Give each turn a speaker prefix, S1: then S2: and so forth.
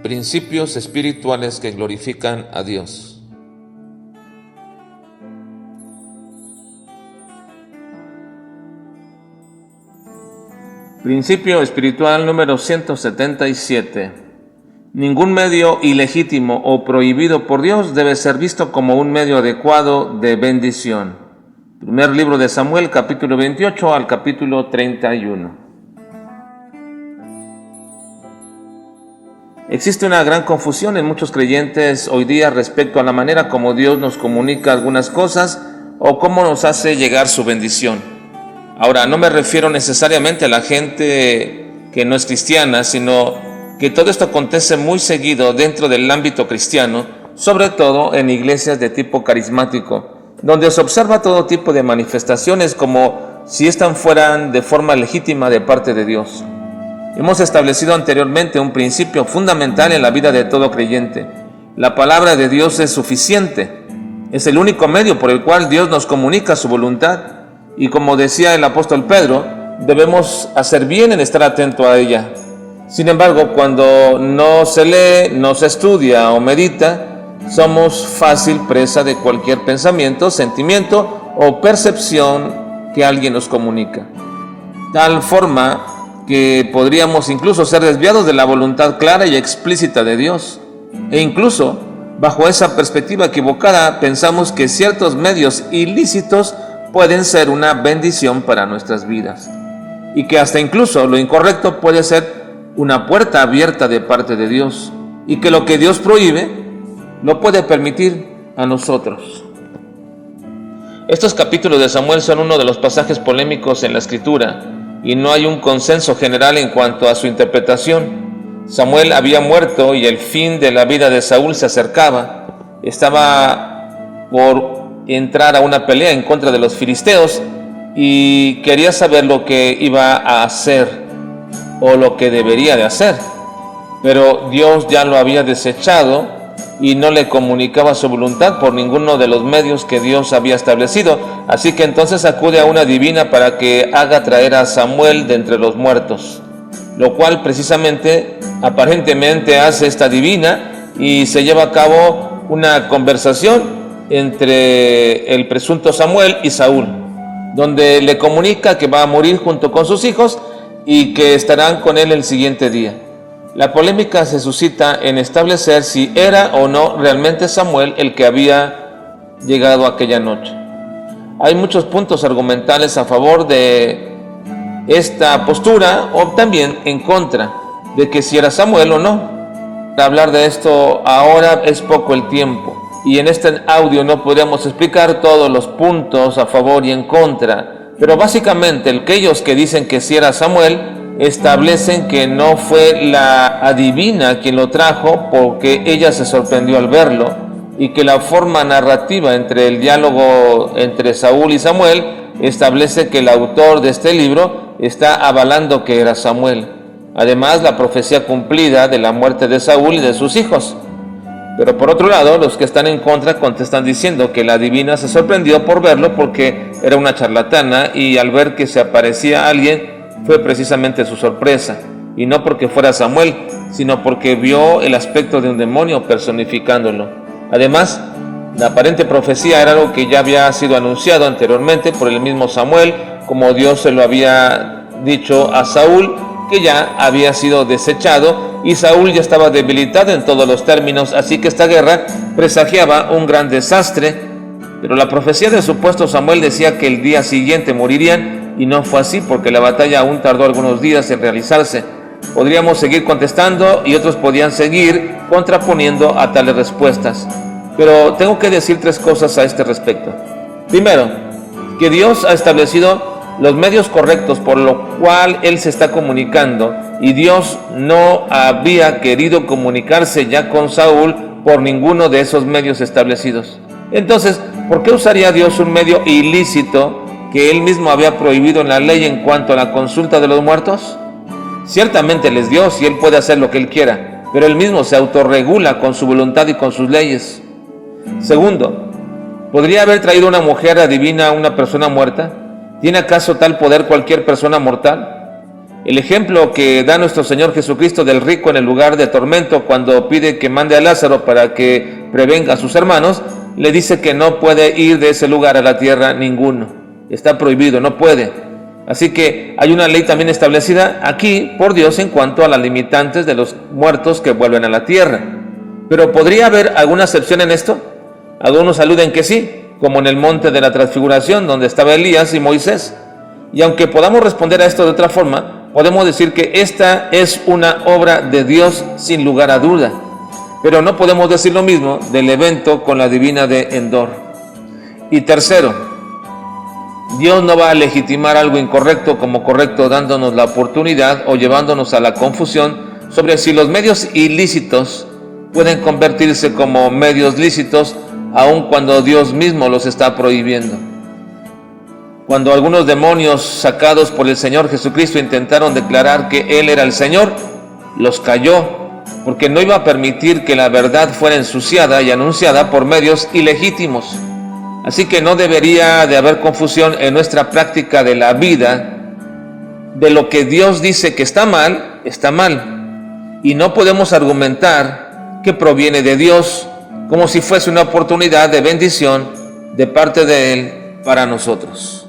S1: Principios espirituales que glorifican a Dios. Principio espiritual número 177. Ningún medio ilegítimo o prohibido por Dios debe ser visto como un medio adecuado de bendición. Primer libro de Samuel, capítulo 28 al capítulo 31. Existe una gran confusión en muchos creyentes hoy día respecto a la manera como Dios nos comunica algunas cosas o cómo nos hace llegar su bendición. Ahora, no me refiero necesariamente a la gente que no es cristiana, sino que todo esto acontece muy seguido dentro del ámbito cristiano, sobre todo en iglesias de tipo carismático, donde se observa todo tipo de manifestaciones como si éstas fueran de forma legítima de parte de Dios. Hemos establecido anteriormente un principio fundamental en la vida de todo creyente. La palabra de Dios es suficiente. Es el único medio por el cual Dios nos comunica su voluntad. Y como decía el apóstol Pedro, debemos hacer bien en estar atento a ella. Sin embargo, cuando no se lee, no se estudia o medita, somos fácil presa de cualquier pensamiento, sentimiento o percepción que alguien nos comunica. Tal forma que podríamos incluso ser desviados de la voluntad clara y explícita de Dios. E incluso, bajo esa perspectiva equivocada, pensamos que ciertos medios ilícitos pueden ser una bendición para nuestras vidas. Y que hasta incluso lo incorrecto puede ser una puerta abierta de parte de Dios. Y que lo que Dios prohíbe, lo puede permitir a nosotros. Estos capítulos de Samuel son uno de los pasajes polémicos en la Escritura, y no hay un consenso general en cuanto a su interpretación. Samuel había muerto y el fin de la vida de Saúl se acercaba. Estaba por entrar a una pelea en contra de los filisteos y quería saber lo que iba a hacer o lo que debería de hacer. Pero Dios ya lo había desechado y no le comunicaba su voluntad por ninguno de los medios que Dios había establecido. Así que entonces acude a una divina para que haga traer a Samuel de entre los muertos, lo cual precisamente, aparentemente hace esta divina y se lleva a cabo una conversación entre el presunto Samuel y Saúl, donde le comunica que va a morir junto con sus hijos y que estarán con él el siguiente día. La polémica se suscita en establecer si era o no realmente Samuel el que había llegado aquella noche. Hay muchos puntos argumentales a favor de esta postura o también en contra de que si era Samuel o no. Para hablar de esto ahora es poco el tiempo y en este audio no podríamos explicar todos los puntos a favor y en contra, pero básicamente aquellos que dicen que si era Samuel establecen que no fue la adivina quien lo trajo porque ella se sorprendió al verlo y que la forma narrativa entre el diálogo entre Saúl y Samuel establece que el autor de este libro está avalando que era Samuel. Además, la profecía cumplida de la muerte de Saúl y de sus hijos. Pero por otro lado, los que están en contra contestan diciendo que la adivina se sorprendió por verlo porque era una charlatana y al ver que se aparecía a alguien fue precisamente su sorpresa, y no porque fuera Samuel, sino porque vio el aspecto de un demonio personificándolo. Además, la aparente profecía era algo que ya había sido anunciado anteriormente por el mismo Samuel, como Dios se lo había dicho a Saúl, que ya había sido desechado, y Saúl ya estaba debilitado en todos los términos, así que esta guerra presagiaba un gran desastre. Pero la profecía del supuesto Samuel decía que el día siguiente morirían, y no fue así porque la batalla aún tardó algunos días en realizarse. Podríamos seguir contestando y otros podían seguir contraponiendo a tales respuestas. Pero tengo que decir tres cosas a este respecto. Primero, que Dios ha establecido los medios correctos por lo cual Él se está comunicando y Dios no había querido comunicarse ya con Saúl por ninguno de esos medios establecidos. Entonces, ¿por qué usaría Dios un medio ilícito que Él mismo había prohibido en la ley en cuanto a la consulta de los muertos? Ciertamente Él es Dios y Él puede hacer lo que Él quiera, pero Él mismo se autorregula con su voluntad y con sus leyes. Segundo, ¿Podría haber traído una mujer adivina a una persona muerta? ¿Tiene acaso tal poder cualquier persona mortal? El ejemplo que da nuestro Señor Jesucristo del rico en el lugar de tormento cuando pide que mande a Lázaro para que prevenga a sus hermanos, le dice que no puede ir de ese lugar a la tierra ninguno. Está prohibido, no puede. Así que hay una ley también establecida aquí por Dios en cuanto a las limitantes de los muertos que vuelven a la tierra. Pero ¿podría haber alguna excepción en esto? Algunos aluden que sí, como en el monte de la transfiguración donde estaba Elías y Moisés. Y aunque podamos responder a esto de otra forma, podemos decir que esta es una obra de Dios sin lugar a duda. Pero no podemos decir lo mismo del evento con la divina de Endor. Y tercero, Dios no va a legitimar algo incorrecto como correcto dándonos la oportunidad o llevándonos a la confusión sobre si los medios ilícitos pueden convertirse como medios lícitos aun cuando Dios mismo los está prohibiendo. Cuando algunos demonios sacados por el Señor Jesucristo intentaron declarar que Él era el Señor, los cayó, porque no iba a permitir que la verdad fuera ensuciada y anunciada por medios ilegítimos. Así que no debería de haber confusión en nuestra práctica de la vida. De lo que Dios dice que está mal, y no podemos argumentar que proviene de Dios como si fuese una oportunidad de bendición de parte de Él para nosotros.